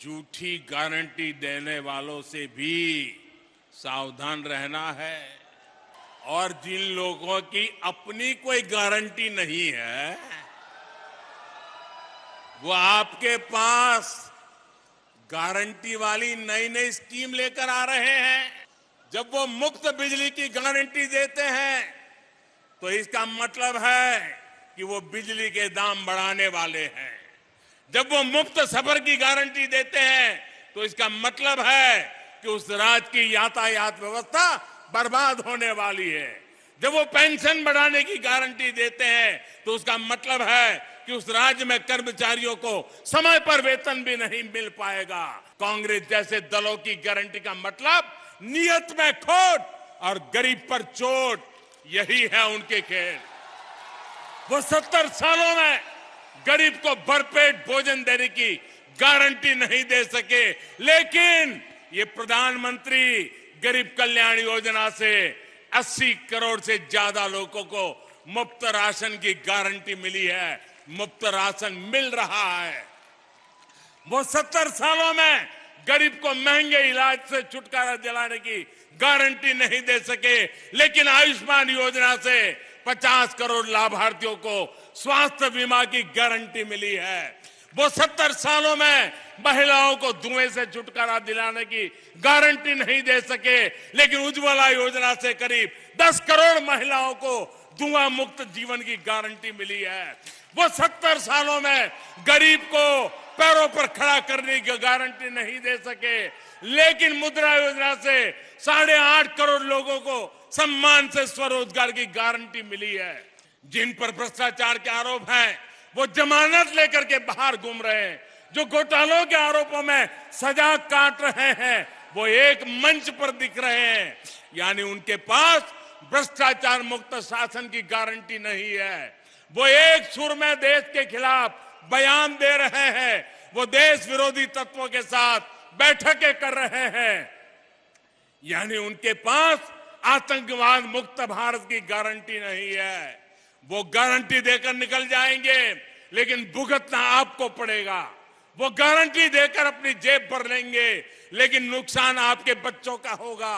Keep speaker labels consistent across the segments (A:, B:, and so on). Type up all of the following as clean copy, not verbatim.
A: झूठी गारंटी देने वालों से भी सावधान रहना है। और जिन लोगों की अपनी कोई गारंटी नहीं है, वो आपके पास गारंटी वाली नई नई स्कीम लेकर आ रहे हैं। जब वो मुफ्त बिजली की गारंटी देते हैं तो इसका मतलब है कि वो बिजली के दाम बढ़ाने वाले हैं। जब वो मुफ्त सफर की गारंटी देते हैं तो इसका मतलब है कि उस राज्य की यातायात व्यवस्था बर्बाद होने वाली है। जब वो पेंशन बढ़ाने की गारंटी देते हैं तो उसका मतलब है कि उस राज्य में कर्मचारियों को समय पर वेतन भी नहीं मिल पाएगा। कांग्रेस जैसे दलों की गारंटी का मतलब नियत में खोट और गरीब पर चोट, यही है उनके खेल। वो 70 सालों में गरीब को भरपेट भोजन देने की गारंटी नहीं दे सके, लेकिन ये प्रधानमंत्री गरीब कल्याण योजना से 80 करोड़ से ज्यादा लोगों को मुफ्त राशन की गारंटी मिली है, मुफ्त राशन मिल रहा है। वो 70 सालों में गरीब को महंगे इलाज से छुटकारा दिलाने की गारंटी नहीं दे सके, लेकिन आयुष्मान योजना से 50 करोड़ लाभार्थियों को स्वास्थ्य बीमा की गारंटी मिली है। वो 70 सालों में महिलाओं को धुएं से छुटकारा दिलाने की गारंटी नहीं दे सके, लेकिन उज्ज्वला योजना से करीब 10 करोड़ महिलाओं को धुआं मुक्त जीवन की गारंटी मिली है। वो 70 सालों में गरीब को पैरों पर खड़ा करने की गारंटी नहीं दे सके, लेकिन मुद्रा योजना से 8.5 करोड़ लोगों को सम्मान से स्वरोजगार की गारंटी मिली है। जिन पर भ्रष्टाचार के आरोप हैं वो जमानत लेकर के बाहर घूम रहे हैं, जो घोटालों के आरोपों में सजा काट रहे हैं वो एक मंच पर दिख रहे हैं। यानी उनके पास भ्रष्टाचार मुक्त शासन की गारंटी नहीं है। वो एक सुर में देश के खिलाफ बयान दे रहे हैं, वो देश विरोधी तत्वों के साथ बैठकें कर रहे हैं। यानी उनके पास आतंकवाद मुक्त भारत की गारंटी नहीं है। वो गारंटी देकर निकल जाएंगे, लेकिन भुगतना आपको पड़ेगा। वो गारंटी देकर अपनी जेब भर लेंगे, लेकिन नुकसान आपके बच्चों का होगा।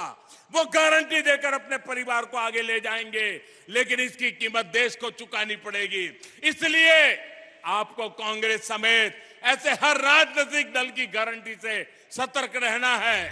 A: वो गारंटी देकर अपने परिवार को आगे ले जाएंगे, लेकिन इसकी कीमत देश को चुकानी पड़ेगी। इसलिए आपको कांग्रेस समेत ऐसे हर राजनीतिक दल की गारंटी से सतर्क रहना है।